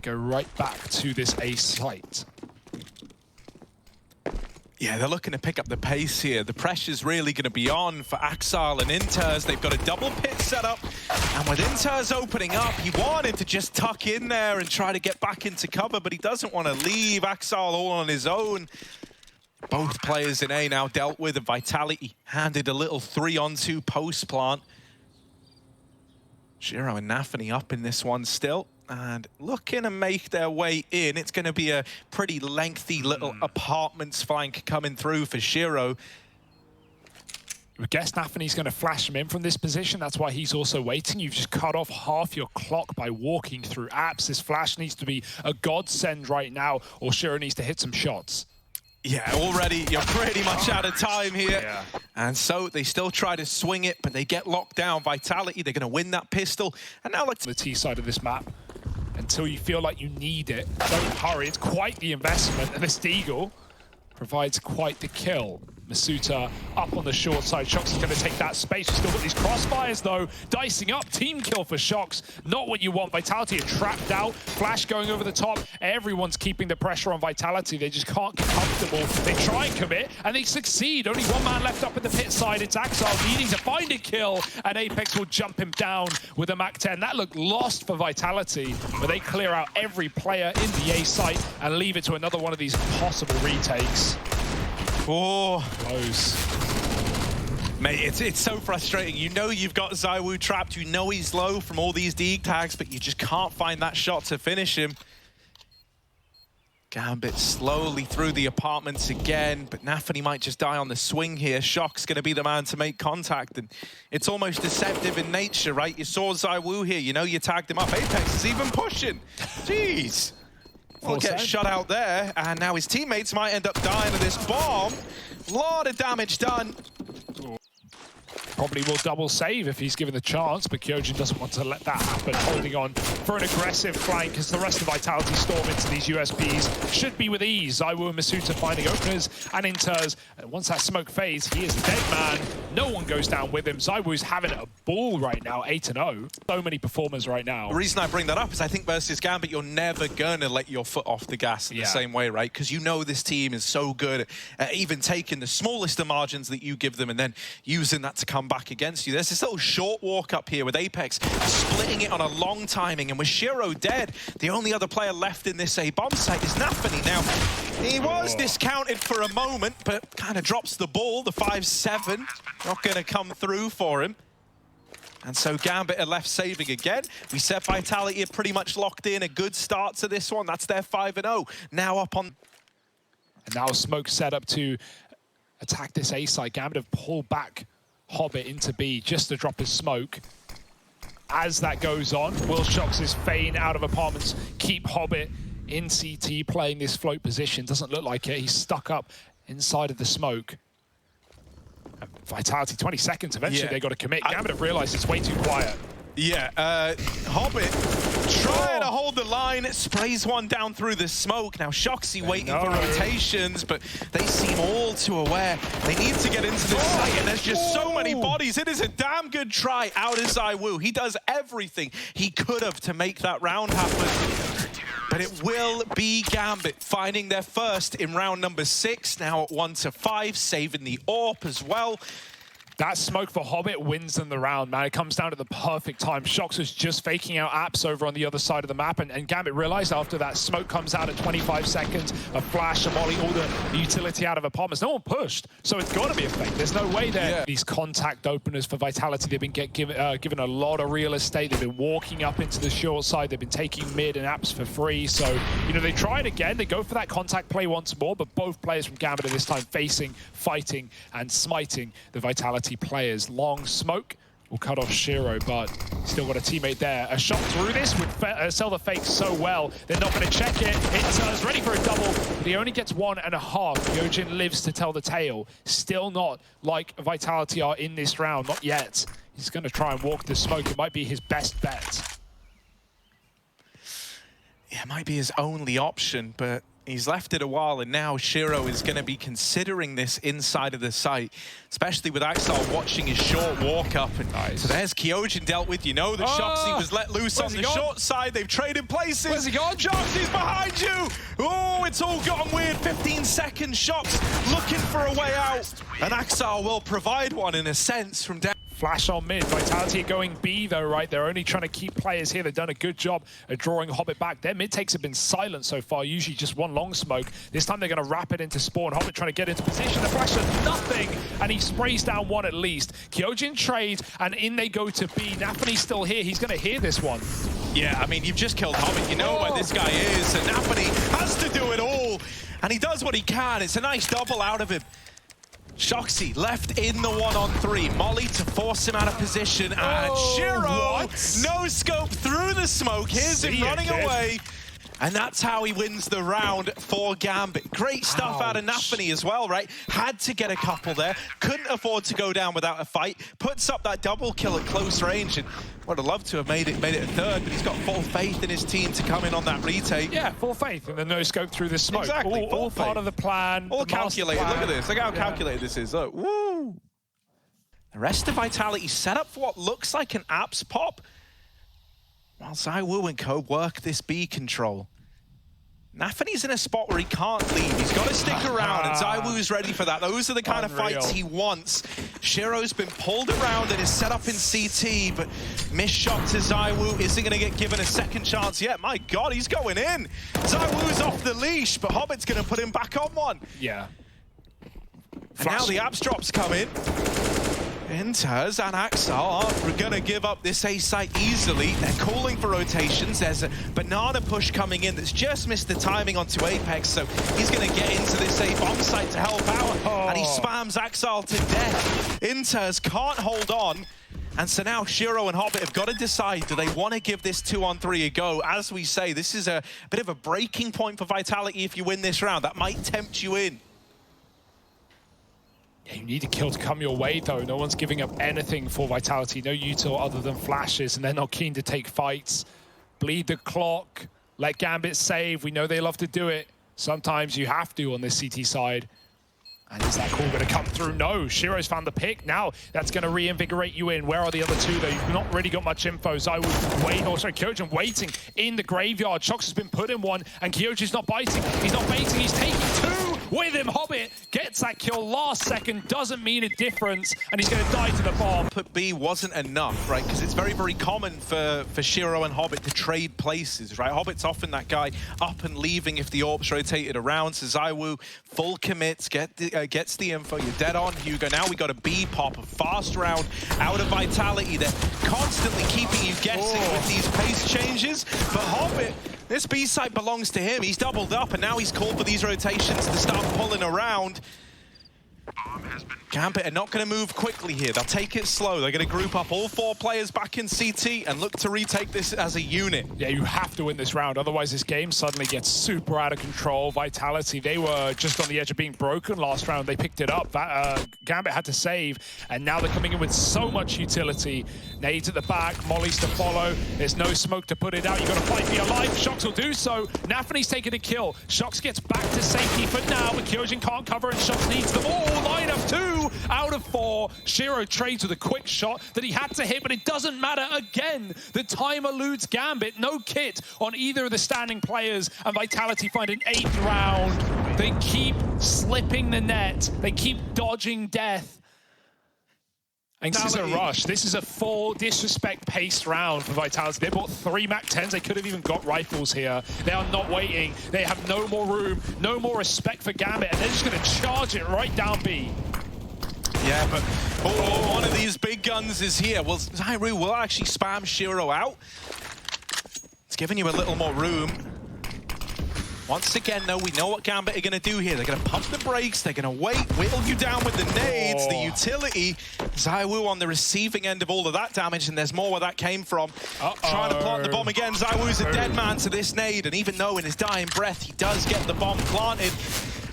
They go right back to this A site. Yeah, they're looking to pick up the pace here. The pressure's really going to be on for Axal and Inters. They've got a double pit set up. And with Inters opening up, he wanted to just tuck in there and try to get back into cover, but he doesn't want to leave Axal all on his own. Both players in A now dealt with, and Vitality handed a little 3-on-2 post plant. Shiro and Nafany up in this one still, and looking to make their way in. It's going to be a pretty lengthy little apartments flank coming through for Shiro. I guess Nafany's going to flash him in from this position. That's why he's also waiting. You've just cut off half your clock by walking through apps. This flash needs to be a godsend right now, or Shiro needs to hit some shots. Yeah, already you're pretty much out of time here. Yeah. And so they still try to swing it, but they get locked down. Vitality, they're going to win that pistol. And now let's... The T side of this map, until you feel like you need it, don't hurry. It's quite the investment, and this Deagle provides quite the kill. Masuta up on the short side. Shox is going to take that space. We've still got these crossfires, though. Dicing up. Team kill for Shox. Not what you want. Vitality are trapped out. Flash going over the top. Everyone's keeping the pressure on Vitality. They just can't get comfortable. They try and commit, and they succeed. Only one man left up in the pit side. It's Axal needing to find a kill, and Apex will jump him down with a Mac-10. That looked lost for Vitality, but they clear out every player in the A site and leave it to another one of these possible retakes. Oh, close. Mate, it's so frustrating. You know you've got ZywOo trapped. You know he's low from all these Deeg tags, but you just can't find that shot to finish him. Gambit slowly through the apartments again, but Nafany might just die on the swing here. Shock's going to be the man to make contact, and it's almost deceptive in nature, right? You saw ZywOo here. You know you tagged him up. Apex is even pushing. Jeez. Will get shut out there, and now his teammates might end up dying to this bomb. A lot of damage done. Probably will double save if he's given the chance, but Kyojin doesn't want to let that happen, holding on for an aggressive flank as the rest of Vitality storm into these USPs. Should be with ease. ZywOo and Masuta finding openers and Inters. And once that smoke fades, he is the dead man. No one goes down with him. ZywOo's having a ball right now, 8-0. So many performers right now. The reason I bring that up is I think versus Gambit, you're never gonna let your foot off the gas in the same way, right? Because you know this team is so good at even taking the smallest of margins that you give them and then using that to come back against you. There's this little short walk up here with Apex splitting it on a long timing, and with Shiro dead, the only other player left in this A bomb site is Nafany. Now, he was discounted for a moment, but kind of drops the ball. The 5-7 not going to come through for him. And so Gambit are left saving again. We said Vitality are pretty much locked in. A good start to this one. That's their 5-0. Now up on... And now smoke set up to attack this A side. Gambit have pulled back Hobbit into B just to drop his smoke. As that goes on, will Shox' feign out of apartments keep Hobbit in CT playing this float position? Doesn't look like it. He's stuck up inside of the smoke. And Vitality, 20 seconds. Eventually they got to commit. Gambit have realized it's way too quiet. Yeah, Hobbit trying to hold the line, sprays one down through the smoke. Now Shoxy waiting for rotations, but they seem all too aware. They need to get into this site, and there's just so many bodies. It is a damn good try out of ZywOo. He does everything he could have to make that round happen. But it will be Gambit finding their first in round number 6, now at 1-5, saving the AWP as well. That smoke for Hobbit wins them the round, man. It comes down to the perfect time. Shox was just faking out apps over on the other side of the map, and Gambit realized after that smoke comes out at 25 seconds, a flash, a molly, all the utility out of apartments. No one pushed, so it's got to be a fake. There's no way there. These contact openers for Vitality, they've been given a lot of real estate. They've been walking up into the short side. They've been taking mid and apps for free. So, you know, they try it again. They go for that contact play once more, but both players from Gambit at this time facing, fighting, and smiting the Vitality players. Long smoke will cut off Shiro, but still got a teammate there. A shot through this would sell the fake so well. They're not going to check it. It's ready for a double, but he only gets 1.5. Yojin lives to tell the tale. Still not like Vitality are in this round, not yet. He's going to try and walk the smoke. It might be his best bet. Yeah, it might be his only option, but He's left it a while, and now Shiro is going to be considering this inside of the site, especially with Axel watching his short walk up. And nice. So there's Kyojin dealt with. You know that Shoxy was let loose on the short side. They've traded places. Where's he gone? Shoxy's behind you. Oh, it's all gotten weird. 15 seconds. Shox looking for a way out. And Axel will provide one in a sense from down. Flash on mid. Vitality are going B though, right? They're only trying to keep players here. They've done a good job of drawing Hobbit back. Their mid takes have been silent so far, usually just one long smoke. This time they're going to wrap it into spawn. Hobbit trying to get into position. The flash does nothing, and he sprays down one at least. Kyojin trades, and in they go to B. Nafany's still here. He's going to hear this one. Yeah, I mean, you've just killed Hobbit. You know where this guy is, and Nafany has to do it all, and he does what he can. It's a nice double out of him. Shoxy left in the 1-on-3. Molly to force him out of position. And Shiro, no scope through the smoke. Here's him running away. And that's how he wins the round for Gambit. Great stuff out of Nafany as well, right? Had to get a couple there. Couldn't afford to go down without a fight. Puts up that double kill at close range. And would have loved to have made it a third, but he's got full faith in his team to come in on that retake. Yeah, full faith in the no scope through the smoke. Exactly, all part of the plan. All calculated. Look at this. Look how calculated this is. Look, woo! The rest of Vitality set up for what looks like an apps pop, while ZywOo and co work this B control. Nafany's in a spot where he can't leave. He's got to stick around, and ZywOo's ready for that. Those are the kind of fights he wants. Shiro's been pulled around and is set up in CT, but missed shot to ZywOo isn't going to get given a second chance yet. My God, he's going in. ZywOo's off the leash, but Hobbit's going to put him back on one. Yeah. And now the apps drops come in. Inters and Axel aren't going to give up this A site easily. They're calling for rotations. There's a banana push coming in that's just missed the timing onto Apex, so he's going to get into this A bomb site to help out, and he spams Axel to death. Inters can't hold on, and so now Shiro and Hobbit have got to decide, do they want to give this 2-on-3 a go? As we say, this is a bit of a breaking point for Vitality if you win this round. That might tempt you in. You need a kill to come your way, though. No one's giving up anything for Vitality. No util other than flashes, and they're not keen to take fights. Bleed the clock. Let Gambit save. We know they love to do it. Sometimes you have to on this CT side. And is that call going to come through? No. Shiro's found the pick. Now that's going to reinvigorate you in. Where are the other two, though? You've not really got much info. Kyojin waiting in the graveyard. Shox has been put in one, and Kyojin's not biting. He's not baiting. He's taking two with him. Hobbit gets that kill last second. Doesn't mean a difference, and he's going to die to the bomb. Put B wasn't enough, right? Because it's very, very common for Shiro and Hobbit to trade places, right? Hobbit's often that guy up and leaving if the orb's rotated around. So ZywOo full commits, gets the info. You're dead on, Hugo. Now we got a B pop, a fast round out of Vitality. They're constantly keeping you guessing with these pace changes. But Hobbit, this B site belongs to him. He's doubled up, and now he's called for these rotations to start pulling around. Gambit are not going to move quickly here. They'll take it slow. They're going to group up all 4 players back in CT and look to retake this as a unit. Yeah, you have to win this round. Otherwise, this game suddenly gets super out of control. Vitality, they were just on the edge of being broken last round. They picked it up. Gambit had to save, and now they're coming in with so much utility. Nades at the back, mollies to follow. There's no smoke to put it out. You've got to fight for your life. Shox will do so. Nafany's taking a kill. Shox gets back to safety for now, but Kyojin can't cover, and Shox needs them all. Line of 2 out of 4. Shiro trades with a quick shot that he had to hit, but it doesn't matter again. The time eludes Gambit. No kit on either of the standing players, and Vitality find an 8th round. They keep slipping the net. They keep dodging death. And this is a rush. This is a full disrespect-paced round for Vitality. They bought 3 MAC-10s. They could have even got rifles here. They are not waiting. They have no more room, no more respect for Gambit, and they're just going to charge it right down B. Yeah, but one of these big guns is here. Well, ZywOo will actually spam Shiro out. It's giving you a little more room. Once again, though, we know what Gambit are going to do here. They're going to pump the brakes. They're going to whittle you down with the nades, the utility. ZywOo on the receiving end of all of that damage, and there's more where that came from. Trying to plant the bomb again. ZywOo's a dead man to this nade, and even though in his dying breath he does get the bomb planted,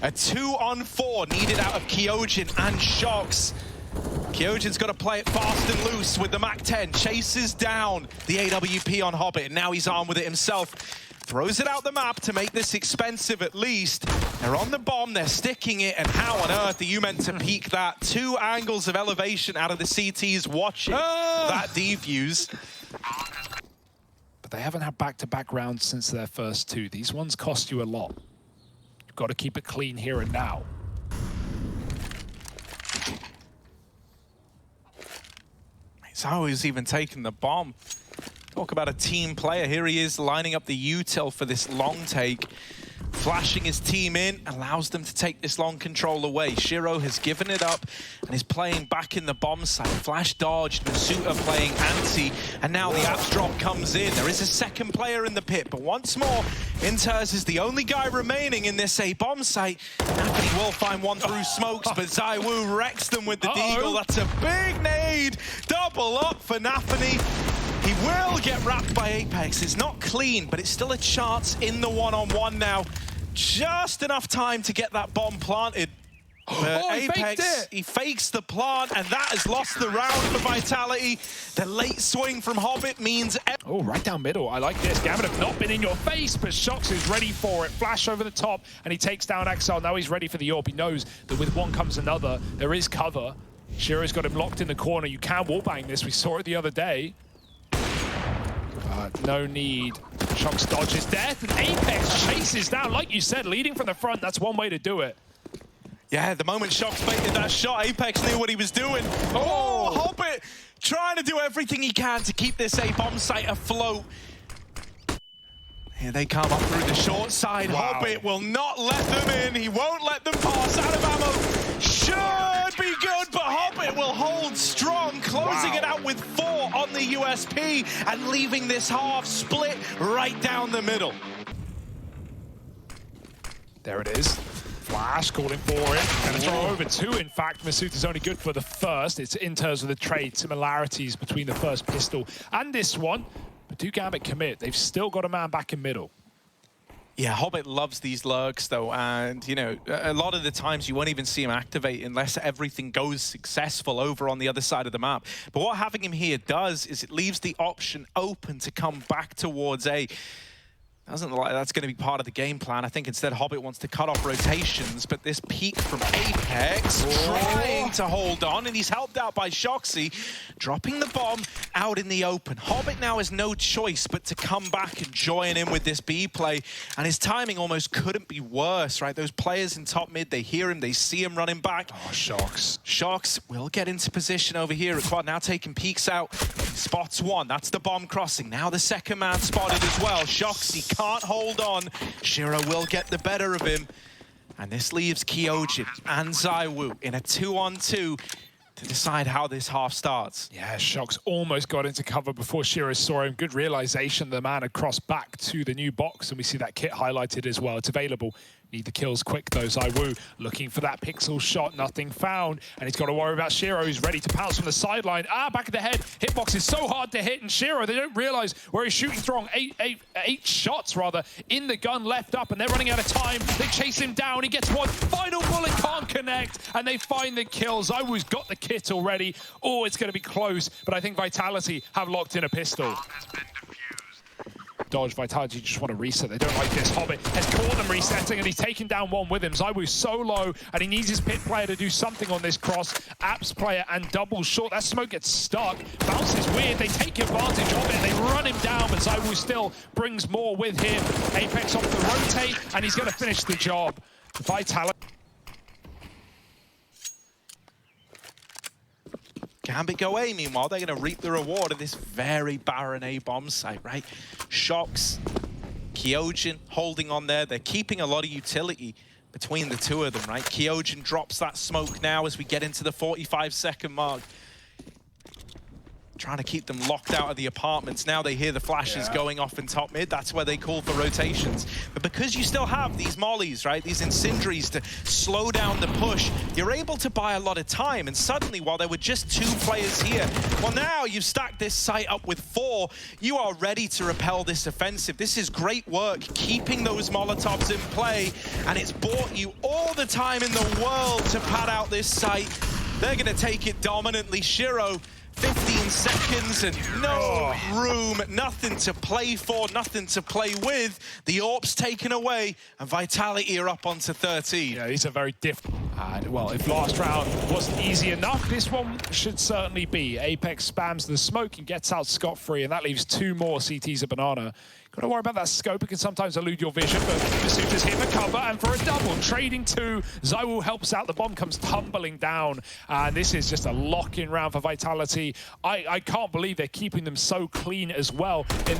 a 2-on-4 needed out of Kyojin and Shox. Kyojin's got to play it fast and loose with the MAC-10. Chases down the AWP on Hobbit, and now he's armed with it himself. throws it out the map to make this expensive at least. They're on the bomb, they're sticking it, and how on earth are you meant to peek that? 2 angles of elevation out of the CTs watching that defuse. But they haven't had back-to-back rounds since their first 2. These ones cost you a lot. You've got to keep it clean here and now. Zawo's even taking the bomb. Talk about a team player. Here he is lining up the util for this long take. Flashing his team in, allows them to take this long control away. Shiro has given it up and is playing back in the bomb site. Flash dodged, Masuta playing anti, and now the apps drop comes in. There is a second player in the pit, but once more, Inters is the only guy remaining in this A bomb site. Nafany will find one through smokes, but ZywOo wrecks them with the deagle. That's a big nade. Double up for Nafany. He will get wrapped by Apex. It's not clean, but it's still a chance in the one-on-one now. Just enough time to get that bomb planted. Apex, he fakes the plant, and that has lost the round for Vitality. The late swing from Hobbit means... Oh, right down middle. I like this. Gambit have not been in your face, but Shox is ready for it. Flash over the top, and he takes down Exile. Now he's ready for the AWP. He knows that with one comes another. There is cover. Shiro's got him locked in the corner. You can wallbang this. We saw it the other day. No need. Shox dodges death, and Apex chases down. Like you said, leading from the front, that's one way to do it. Yeah, the moment Shox faked that shot, Apex knew what he was doing. Oh, Hobbit trying to do everything he can to keep this A bomb site afloat. Here they come up through the short side. Wow. Hobbit will not let them in. He won't let them pass. Out of ammo. Should be good, but Hobbit will hold strong, closing it out with 4 on the USP and leaving this half split right down the middle. There it is. Flash calling for it. Gonna throw over 2, in fact. Masuta's only good for the first. It's in terms of the trade similarities between the first pistol and this one. But do Gambit commit? They've still got a man back in middle. Yeah, Hobbit loves these lurks, though, and, you know, a lot of the times you won't even see him activate unless everything goes successful over on the other side of the map. But what having him here does is it leaves the option open to come back towards A. Doesn't look like that's going to be part of the game plan. I think instead Hobbit wants to cut off rotations, but this peek from Apex trying to hold on, and he's helped out by Shoxy, dropping the bomb out in the open. Hobbit now has no choice but to come back and join in with this B play, and his timing almost couldn't be worse, right? Those players in top mid, they hear him, they see him running back. Oh, Shox. Shox will get into position over here. Quad now taking peeks out. Spots one, that's the bomb crossing. Now the second man spotted as well. Shoxy can't hold on. Shiro will get the better of him. And this leaves Kyojin and ZywOo in a 2-on-2 to decide how this half starts. Yeah, Shox almost got into cover before Shiro saw him. Good realization. The man had crossed back to the new box, and we see that kit highlighted as well. It's available. Need the kills quick, though. ZywOo looking for that pixel shot. Nothing found. And he's got to worry about Shiro, who's ready to pounce from the sideline. Back of the head. Hitbox is so hard to hit. And Shiro, they don't realize where he's shooting strong. Eight shots, rather, in the gun left up. And they're running out of time. They chase him down. He gets one. Final bullet can't connect. And they find the kill. ZywOo's got the kit already. Oh, it's going to be close. But I think Vitality have locked in a pistol. Dodge, Vitality just want to reset. They don't like this. Hobbit has caught them resetting, and he's taken down one with him. ZywOo's so low, and he needs his pit player to do something on this cross. Apps player and double short. That smoke gets stuck. Bounce is weird. They take advantage of it. They run him down, but ZywOo still brings more with him. Apex off the rotate, and he's going to finish the job. Vitality. Gambit go A, meanwhile, they're going to reap the reward of this very barren A bomb site, right? Shox, Kyojin holding on there. They're keeping a lot of utility between the two of them, right? Kyojin drops that smoke now as we get into the 45-second mark. Trying to keep them locked out of the apartments. Now they hear the flashes going off in top mid. That's where they call for rotations. But because you still have these mollies, right, these incendiaries to slow down the push, you're able to buy a lot of time. And suddenly, while there were just 2 players here, well, now you've stacked this site up with 4. You are ready to repel this offensive. This is great work, keeping those Molotovs in play. And it's bought you all the time in the world to pad out this site. They're going to take it dominantly. Shiro 15 seconds and no room, nothing to play for, nothing to play with. The AWP's taken away and Vitality are up onto 13. Yeah, these are very different. And well, if last round wasn't easy enough, this one should certainly be. Apex spams the smoke and gets out scot-free, and that leaves 2 more CTs of Banana. Got to worry about that scope. It can sometimes elude your vision, but Masutra's here for cover and for a double. Trading 2. ZywOo helps out. The bomb comes tumbling down. And this is just a lock-in round for Vitality. I can't believe they're keeping them so clean as well. And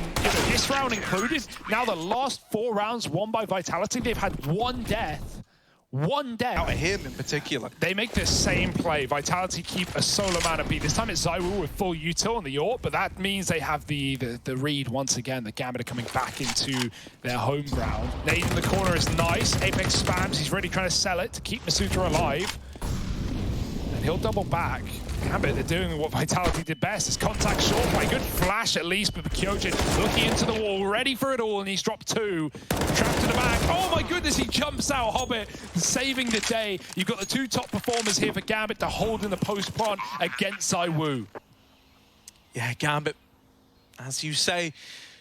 this round included, now the last 4 rounds won by Vitality, they've had 1 death. 1 death. Out of him in particular. They make the same play. Vitality keep a solo man of beat. This time it's ZywOo with full util on the AWP, but that means they have the read once again. The Gambit are coming back into their home ground. Nade in the corner is nice. Apex spams. He's really trying to sell it to keep Masutra alive. And he'll double back. Gambit, they're doing what Vitality did best. It's contact short play. Good flash at least, but Kyojin looking into the wall, ready for it all, and he's dropped 2. Trapped to the back. Oh my goodness, he jumps out. Hobbit saving the day. You've got the 2 top performers here for Gambit to hold in the post-pron against ZywOo. Yeah, Gambit, as you say,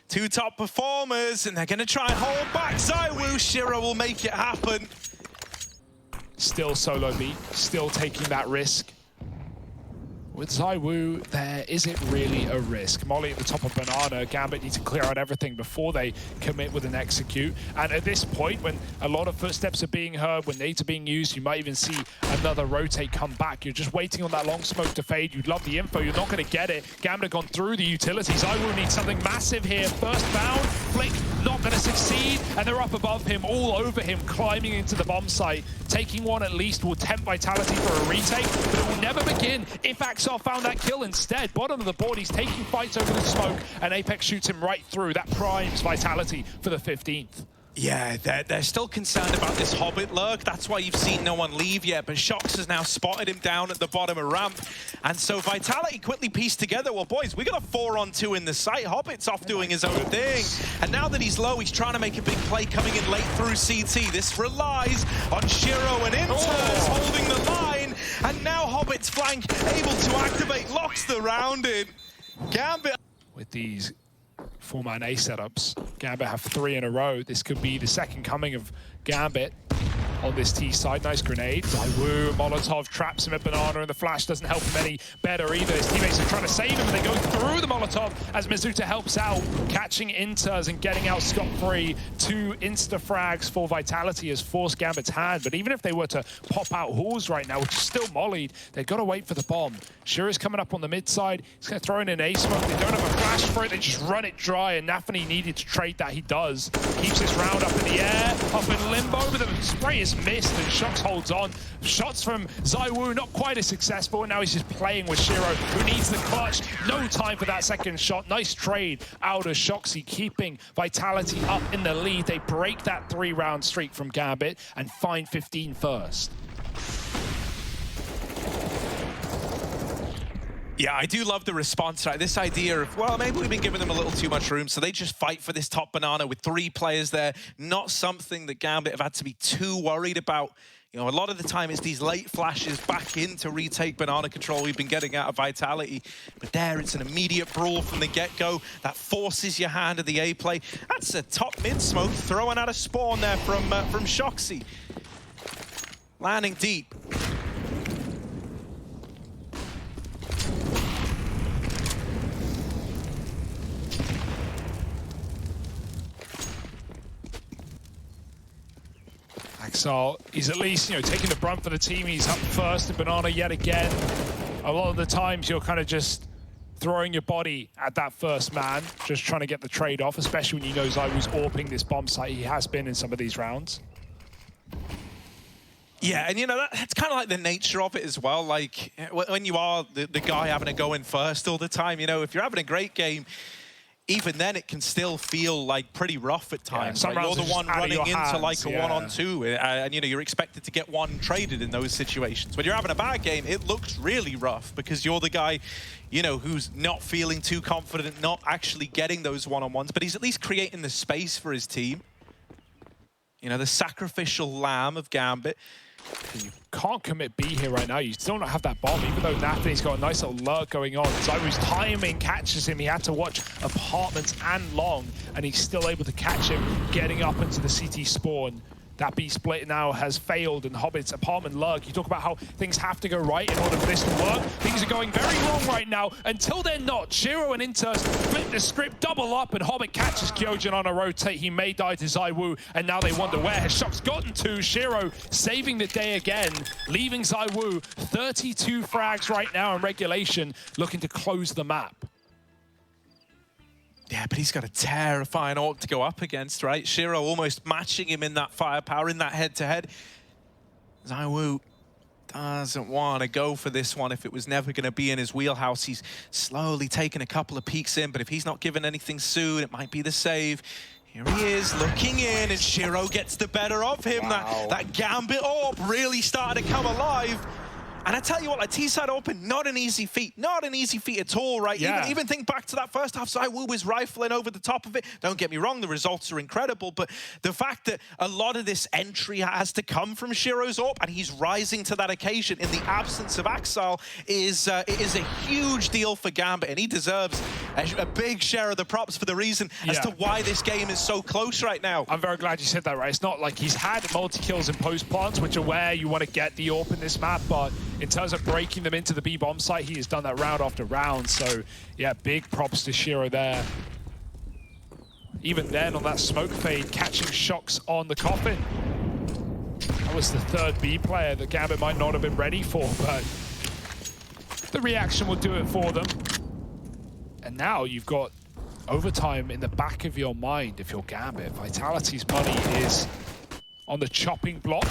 2 top performers, and they're going to try and hold back ZywOo. Shiro will make it happen. Still solo B, still taking that risk. With ZywOo, there isn't really a risk. Molly at the top of Banana, Gambit need to clear out everything before they commit with an execute. And at this point, when a lot of footsteps are being heard, when nades are being used, you might even see another rotate come back. You're just waiting on that long smoke to fade. You'd love the info, you're not going to get it. Gambit have gone through the utilities. ZywOo needs something massive here. First bound, Flick not going to succeed, and they're up above him, all over him, climbing into the bomb site. Taking one at least will tempt Vitality for a retake, but it will never begin if Axel found that kill instead. Bottom of the board, he's taking fights over the smoke, and Apex shoots him right through. That primes Vitality for the 15th. Yeah, they're still concerned about this Hobbit lurk. That's why you've seen no one leave yet. But Shox has now spotted him down at the bottom of ramp. And so Vitality quickly pieced together, well, boys, we got a 4-on-2 in the site. Hobbit's off doing his own thing. And now that he's low, he's trying to make a big play coming in late through CT. This relies on Shiro and Inters holding the line. And now Hobbit's flank able to activate, locks the round in. Gambit. With these 4-man A setups, Gambit have 3 in a row. This could be the second coming of Gambit on this T side. Nice grenade. ZywOo, Molotov traps him at Banana, and the flash doesn't help him any better either. His teammates are trying to save him, and they go through the Molotov as Masutra helps out, catching Inters and getting out scot-free. 2 insta-frags for Vitality has forced Gambit's hand, but even if they were to pop out halls right now, which is still mollied, they've got to wait for the bomb. Shira's coming up on the mid side. He's going to throw in an A-smoke. They don't have a flash for it. They just run it dry, and Nafany needed to trade that. He does. Keeps this round up in the air, up in limbo, but the spray is missed, and Shox holds on. Shots from ZywOo not quite as successful, and now he's just playing with Shiro, who needs the clutch. No time for that second shot. Nice trade out of Shoxy, keeping Vitality up in the lead. They break that 3-round streak from Gambit and find 15 first. Yeah, I do love the response, right? This idea of, well, maybe we've been giving them a little too much room, so they just fight for this top Banana with 3 players there. Not something that Gambit have had to be too worried about. You know, a lot of the time it's these late flashes back in to retake Banana control we've been getting out of Vitality. But there, it's an immediate brawl from the get-go that forces your hand at the A play. That's a top mid smoke throwing out a spawn there from Shoxy. Landing deep. Axel, he's at least, taking the brunt for the team. He's up first in Banana yet again. A lot of the times you're kind of just throwing your body at that first man, just trying to get the trade off, especially when you know ZywOo's AWPing this bomb site. He has been in some of these rounds. Yeah, and that's kind of like the nature of it as well. Like, when you are the guy having to go in first all the time, if you're having a great game, even then it can still feel like pretty rough at times. Yeah, like you're the one running into hands, like a 1-on-2, and you're expected to get one traded in those situations. When you're having a bad game, it looks really rough because you're the guy, who's not feeling too confident, not actually getting those 1-on-1s, but he's at least creating the space for his team. The sacrificial lamb of Gambit. You can't commit B here right now. You still don't have that bomb, even though Nathani's got a nice little lurk going on. Zyru's timing catches him. He had to watch apartments and long, and he's still able to catch him getting up into the CT spawn. That B split now has failed, and Hobbit's apartment lurk. You talk about how things have to go right in order for this to work. Things are going very wrong right now until they're not. Shiro and Inters flip the script, double up, and Hobbit catches Kyojin on a rotate. He may die to Zywoo, and now they wonder where has Shox gotten to. Shiro saving the day again, leaving Zywoo 32 frags right now in regulation, looking to close the map. Yeah, but he's got a terrifying orc to go up against, right? Shiro almost matching him in that firepower, in that head-to-head. Zywoo doesn't want to go for this one if it was never going to be in his wheelhouse. He's slowly taking a couple of peeks in, but if he's not given anything soon, it might be the save. Here he is, looking in, and Shiro gets the better of him. Wow. That Gambit orb really started to come alive. And I tell you what, like T-side open, not an easy feat. Not an easy feat at all, right? Yeah. Even think back to that first half, Zywoo was rifling over the top of it. Don't get me wrong, the results are incredible, but the fact that a lot of this entry has to come from Shiro's AWP, and he's rising to that occasion in the absence of Axile, is a huge deal for Gambit, and he deserves a big share of the props for the reason as to why this game is so close right now. I'm very glad you said that, right? It's not like he's had multi-kills in post-plants, which are where you want to get the AWP in this map, but in terms of breaking them into the B-bomb site, he has done that round after round. So, yeah, big props to Shiro there. Even then, on that smoke fade, catching Shox on the coffin. That was the third B player that Gambit might not have been ready for, but the reaction will do it for them. And now you've got overtime in the back of your mind if you're Gambit. Vitality's money is on the chopping block.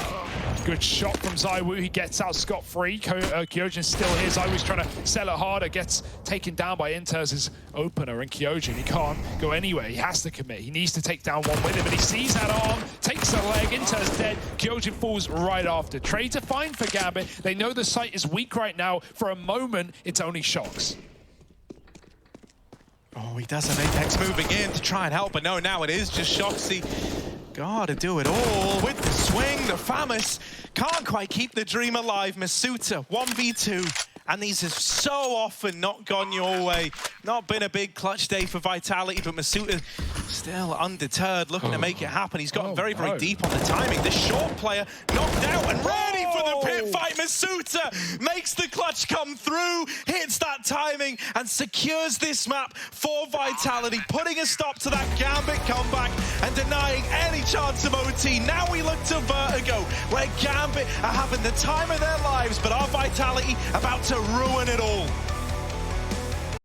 Good shot from Zywoo. He gets out scot-free. Kyojin's still here. Zywoo's trying to sell it harder. Gets taken down by Inters' opener. And Kyojin, he can't go anywhere. He has to commit. He needs to take down one with him. And he sees that arm. Takes a leg. Inters dead. Kyojin falls right after. Trade to find for Gambit. They know the site is weak right now. For a moment, it's only Shox. Oh, he does an Apex moving in to try and help. But no, now it is just Shoxy. Gotta do it all with the swing. The Famus can't quite keep the dream alive. Masuta 1v2, and these have so often not gone your way. Not been a big clutch day for Vitality, but Masuta still undeterred, looking to make it happen. He's gotten very deep on the timing. This short player knocked out and ready for the pit fight. Masuta makes the clutch come through, hits that timing, and secures this map for Vitality, putting a stop to that Gambit comeback and denying any chance of OT. Now we look to Vertigo, where Gambit are having the time of their lives, but our Vitality about to ruin it all.